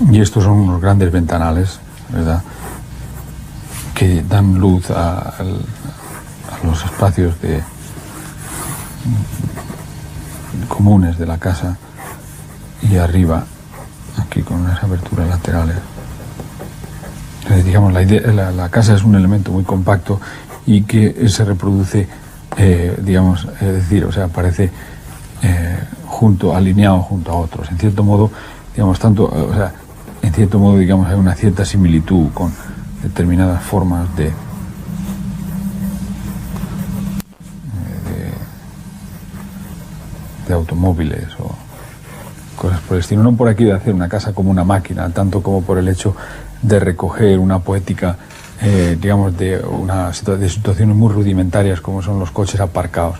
Y estos son unos grandes ventanales, ¿verdad?, que dan luz a los espacios comunes de la casa, y arriba, aquí con unas aberturas laterales. Digamos, la casa es un elemento muy compacto y que se reproduce, digamos, es decir, o sea, aparece alineado junto a otros. En cierto modo, digamos, digamos, hay una cierta similitud con determinadas formas de automóviles o cosas por el estilo. No por aquí de hacer una casa como una máquina, tanto como por el hecho de recoger una poética, digamos, de situaciones muy rudimentarias, como son los coches aparcados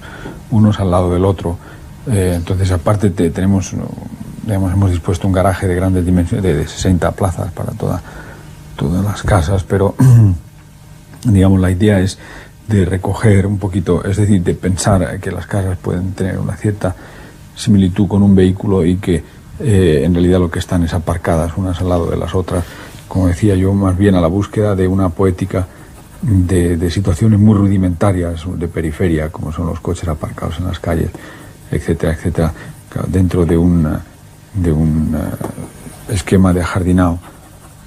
unos al lado del otro. Entonces, aparte tenemos, digamos, hemos dispuesto un garaje de grandes dimensiones, de 60 plazas para todas las casas, pero digamos, la idea es de recoger un poquito, es decir, de pensar que las casas pueden tener una cierta similitud con un vehículo y que en realidad lo que están es aparcadas unas al lado de las otras, como decía yo, más bien a la búsqueda de una poética de situaciones muy rudimentarias de periferia, como son los coches aparcados en las calles, etcétera, etcétera, dentro de un esquema de ajardinado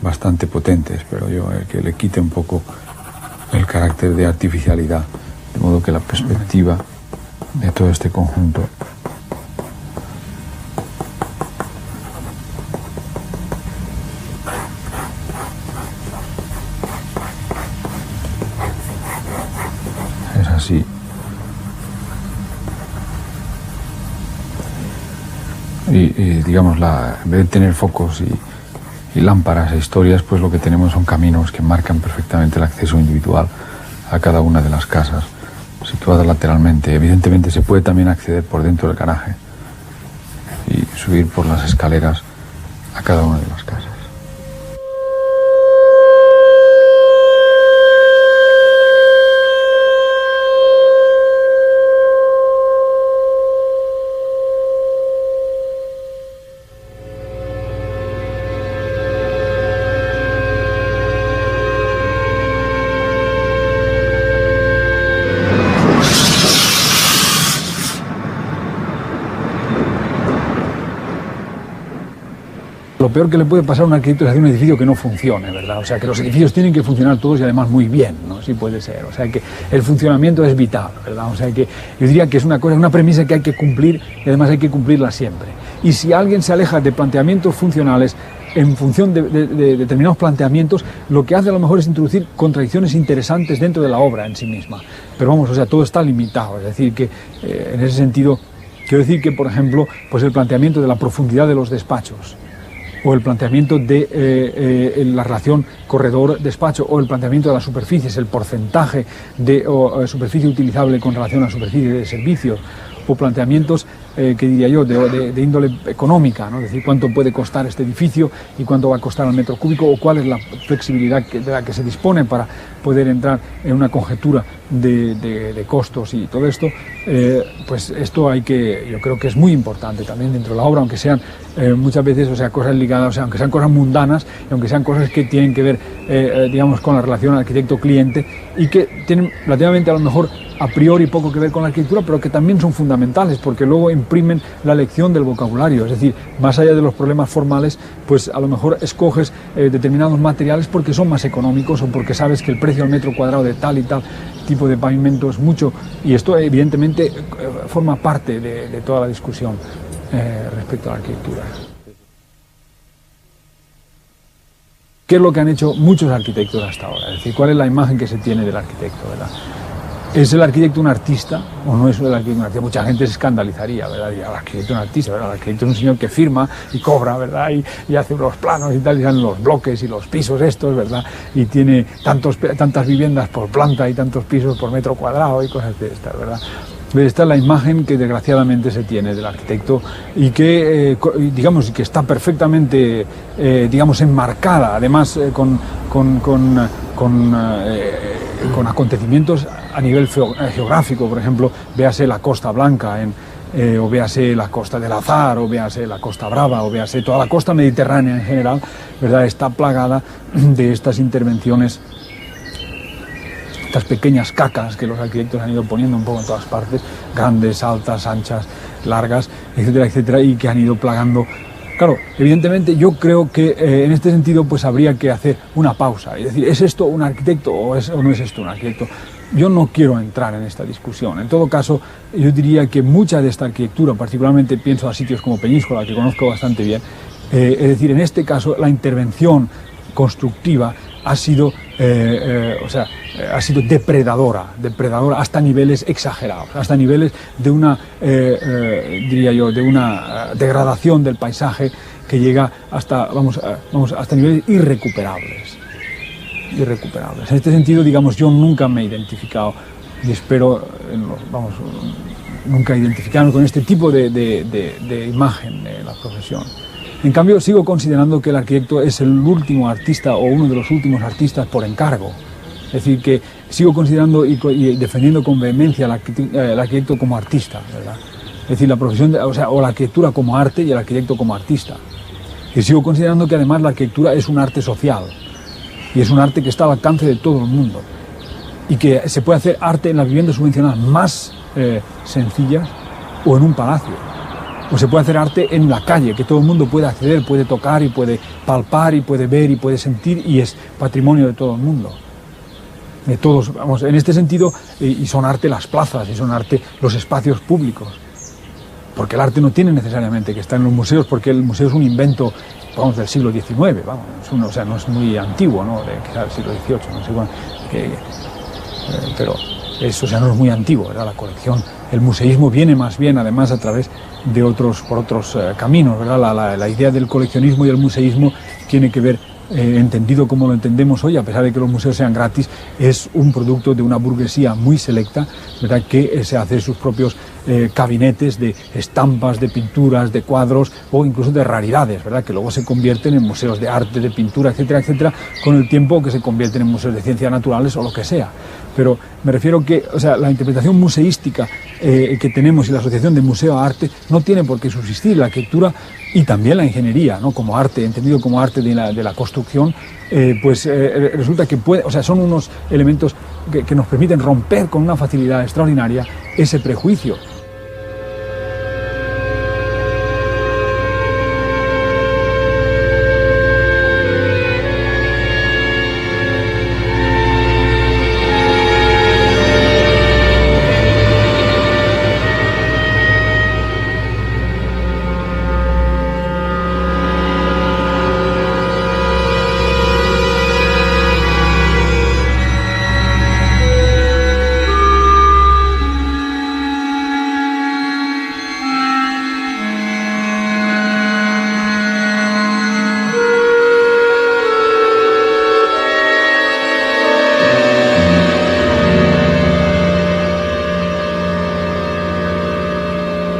bastante potente, espero yo, que le quite un poco el carácter de artificialidad, de modo que la perspectiva de todo este conjunto es así. Y digamos, en vez de tener focos y lámparas e historias, pues lo que tenemos son caminos que marcan perfectamente el acceso individual a cada una de las casas situadas lateralmente. Evidentemente se puede también acceder por dentro del garaje y subir por las escaleras a cada una de las casas. Lo peor que le puede pasar a un arquitecto es hacer un edificio que no funcione, ¿verdad? O sea, que los edificios tienen que funcionar todos y además muy bien, ¿no? Sí puede ser. O sea, que el funcionamiento es vital, ¿verdad? O sea, que yo diría que es una premisa que hay que cumplir y además hay que cumplirla siempre. Y si alguien se aleja de planteamientos funcionales en función de determinados planteamientos, lo que hace a lo mejor es introducir contradicciones interesantes dentro de la obra en sí misma. Pero vamos, o sea, todo está limitado. Es decir, que en ese sentido, quiero decir que, por ejemplo, pues el planteamiento de la profundidad de los despachos, o el planteamiento de la relación corredor-despacho, o el planteamiento de las superficies, el porcentaje de superficie utilizable con relación a superficie de servicios, o planteamientos que diría yo de índole económica, ¿no? Es decir, cuánto puede costar este edificio y cuánto va a costar al metro cúbico, o cuál es la flexibilidad de la que se dispone para poder entrar en una conjetura de costos y todo esto. Pues esto yo creo que es muy importante también dentro de la obra, aunque sean muchas veces, o sea, cosas ligadas, o sea, aunque sean cosas mundanas, y aunque sean cosas que tienen que ver, digamos, con la relación arquitecto-cliente y que tienen relativamente a lo mejor a priori poco que ver con la arquitectura, pero que también son fundamentales porque luego imprimen la elección del vocabulario. Es decir, más allá de los problemas formales, pues a lo mejor escoges determinados materiales porque son más económicos o porque sabes que el precio al metro cuadrado de tal y tal tipo de pavimento es mucho, y esto evidentemente forma parte de toda la discusión respecto a la arquitectura. ¿Qué es lo que han hecho muchos arquitectos hasta ahora? Es decir, ¿cuál es la imagen que se tiene del arquitecto, ¿verdad? ¿Es el arquitecto un artista o no es el arquitecto un artista? Mucha gente se escandalizaría, ¿verdad? Diría, el arquitecto es un artista, ¿verdad? El arquitecto es un señor que firma y cobra, ¿verdad? Y hace unos planos y tal, y salen los bloques y los pisos estos, ¿verdad? Y tiene tantas viviendas por planta y tantos pisos por metro cuadrado y cosas de estas, ¿verdad? Esta es la imagen que desgraciadamente se tiene del arquitecto y que, digamos, que está perfectamente, digamos, enmarcada, además con acontecimientos a nivel geográfico. Por ejemplo, véase la Costa Blanca, o véase la Costa del Azar, o véase la Costa Brava, o véase toda la costa mediterránea en general, ¿verdad? Está plagada de estas intervenciones, estas pequeñas cacas que los arquitectos han ido poniendo un poco en todas partes, grandes, altas, anchas, largas, etcétera, etcétera, y que han ido plagando. Claro, evidentemente yo creo que en este sentido pues habría que hacer una pausa y decir, ¿es esto un arquitecto o no es esto un arquitecto? Yo no quiero entrar en esta discusión. En todo caso, yo diría que mucha de esta arquitectura, particularmente pienso a sitios como Peñíscola, que conozco bastante bien, es decir, en este caso la intervención constructiva ha sido, ha sido depredadora hasta niveles exagerados, hasta niveles de una, diría yo, de una degradación del paisaje que llega hasta, hasta niveles irrecuperables. En este sentido, digamos, yo nunca me he identificado y espero, nunca identificarme con este tipo de imagen de la profesión. En cambio, sigo considerando que el arquitecto es el último artista o uno de los últimos artistas por encargo. Es decir, que sigo considerando y defendiendo con vehemencia el arquitecto como artista, ¿verdad? Es decir, la profesión, o la arquitectura como arte y el arquitecto como artista. Y sigo considerando que además la arquitectura es un arte social y es un arte que está al alcance de todo el mundo y que se puede hacer arte en las viviendas subvencionadas más sencillas o en un palacio. O se puede hacer arte en la calle, que todo el mundo puede acceder, puede tocar y puede palpar y puede ver y puede sentir, y es patrimonio de todo el mundo. De todos, en este sentido, y son arte las plazas, y son arte los espacios públicos. Porque el arte no tiene necesariamente que estar en los museos, porque el museo es un invento, del siglo XIX, no es muy antiguo, ¿no? Quizás del siglo XVIII, no sé cuándo, pero eso no es muy antiguo, ¿verdad? La colección, el museísmo viene más bien, además, a través de por otros caminos, ¿verdad? La idea del coleccionismo y el museísmo tiene que ver, entendido como lo entendemos hoy, a pesar de que los museos sean gratis, es un producto de una burguesía muy selecta, ¿verdad? Que se hace sus propios gabinetes de estampas, de pinturas, de cuadros o incluso de raridades, ¿verdad? Que luego se convierten en museos de arte, de pintura, etcétera, etcétera, con el tiempo que se convierten en museos de ciencias naturales o lo que sea. Pero me refiero que, la interpretación museística que tenemos y la asociación de museo a arte no tiene por qué subsistir. La arquitectura y también la ingeniería, ¿no? Como arte, entendido como arte de la construcción, resulta que son unos elementos que nos permiten romper con una facilidad extraordinaria ese prejuicio.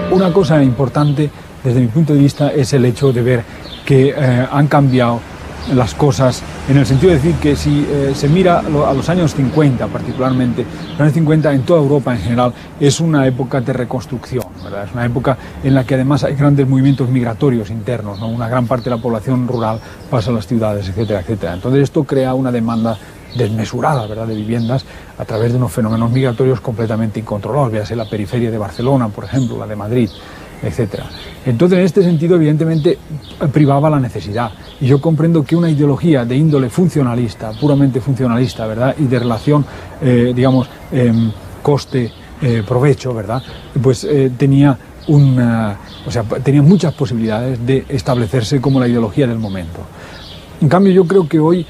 Una cosa importante desde mi punto de vista es el hecho de ver que han cambiado las cosas, en el sentido de decir que si se mira a los años 50 particularmente, los años 50 en toda Europa en general es una época de reconstrucción, ¿verdad? Es una época en la que además hay grandes movimientos migratorios internos, ¿no? Una gran parte de la población rural pasa a las ciudades, etcétera, etcétera. Entonces esto crea una demanda desmesurada, ¿verdad?, de viviendas a través de unos fenómenos migratorios completamente incontrolados. Véase la periferia de Barcelona, por ejemplo, la de Madrid, etcétera. Entonces, en este sentido, evidentemente, privaba la necesidad. Y yo comprendo que una ideología de índole funcionalista, puramente funcionalista, ¿verdad?, y de relación, coste-provecho, ¿verdad?, pues tenía muchas posibilidades de establecerse como la ideología del momento. En cambio, yo creo que hoy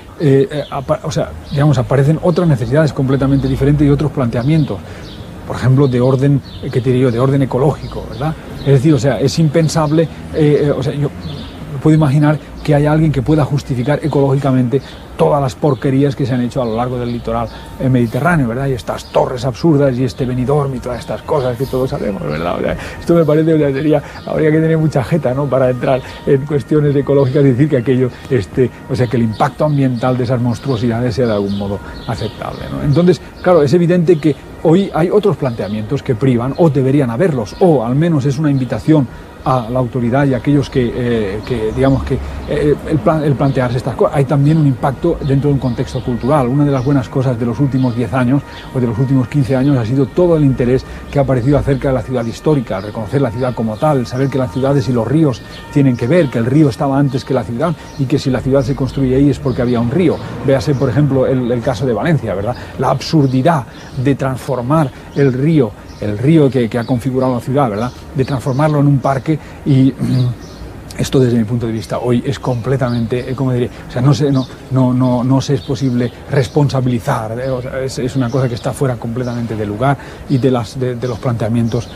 aparecen otras necesidades completamente diferentes y otros planteamientos. Por ejemplo, de orden, ¿qué te digo?, de orden ecológico, ¿verdad? Es decir, es impensable, yo puedo imaginar que haya alguien que pueda justificar ecológicamente todas las porquerías que se han hecho a lo largo del litoral mediterráneo, ¿verdad? Y estas torres absurdas y este Benidorm y todas estas cosas que todos sabemos, ¿verdad? Esto me parece, habría que tener mucha jeta, ¿no?, para entrar en cuestiones ecológicas y decir que aquello, que el impacto ambiental de esas monstruosidades sea de algún modo aceptable, ¿no? Entonces, claro, es evidente que hoy hay otros planteamientos que privan, o deberían haberlos, o al menos es una invitación a la autoridad y a aquellos el plantearse estas cosas. Hay también un impacto dentro de un contexto cultural. Una de las buenas cosas de los últimos 10 años o de los últimos 15 años ha sido todo el interés que ha aparecido acerca de la ciudad histórica, el reconocer la ciudad como tal, el saber que las ciudades y los ríos tienen que ver, que el río estaba antes que la ciudad y que si la ciudad se construye ahí es porque había un río. Véase, por ejemplo, el caso de Valencia, ¿verdad? La absurdidad de transformar el río que ha configurado la ciudad, ¿verdad?, de transformarlo en un parque, y esto desde mi punto de vista hoy es completamente, ¿cómo diré? No se es posible responsabilizar, es una cosa que está fuera completamente de lugar y de los planteamientos.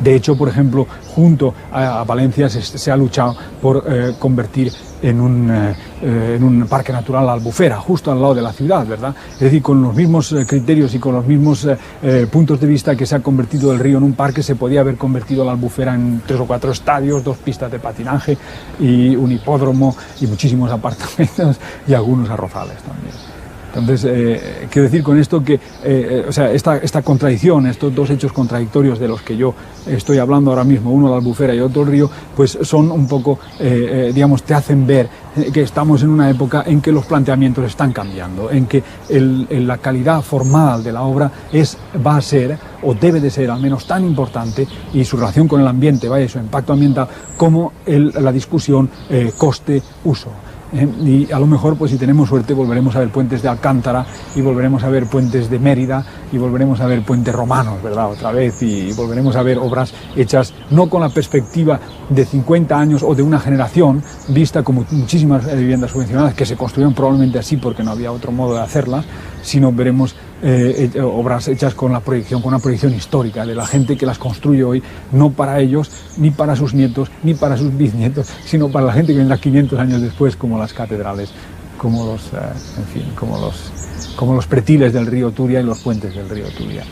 De hecho, por ejemplo, junto a Valencia se ha luchado por convertir en un parque natural la Albufera, justo al lado de la ciudad, ¿verdad? Es decir, con los mismos criterios y con los mismos puntos de vista que se ha convertido el río en un parque, se podía haber convertido la Albufera en 3 o 4 estadios, 2 pistas de patinaje y un hipódromo y muchísimos apartamentos y algunos arrozales también. Entonces, quiero decir con esto que esta contradicción, estos dos hechos contradictorios de los que yo estoy hablando ahora mismo, uno la Albufera y otro el río, pues son un poco, te hacen ver que estamos en una época en que los planteamientos están cambiando, en que la calidad formal de la obra va a ser, o debe de ser al menos tan importante, y su relación con el ambiente, su impacto ambiental, como la discusión coste-uso. Y a lo mejor, pues si tenemos suerte, volveremos a ver puentes de Alcántara y volveremos a ver puentes de Mérida y volveremos a ver puentes romanos, ¿verdad?, otra vez, y volveremos a ver obras hechas no con la perspectiva de 50 años o de una generación, vista como muchísimas viviendas subvencionadas que se construyeron probablemente así porque no había otro modo de hacerlas, sino veremos obras hechas con una proyección histórica de la gente que las construye hoy, no para ellos, ni para sus nietos, ni para sus bisnietos, sino para la gente que vendrá 500 años después, como las catedrales, como los pretiles del río Turia y los puentes del río Turia.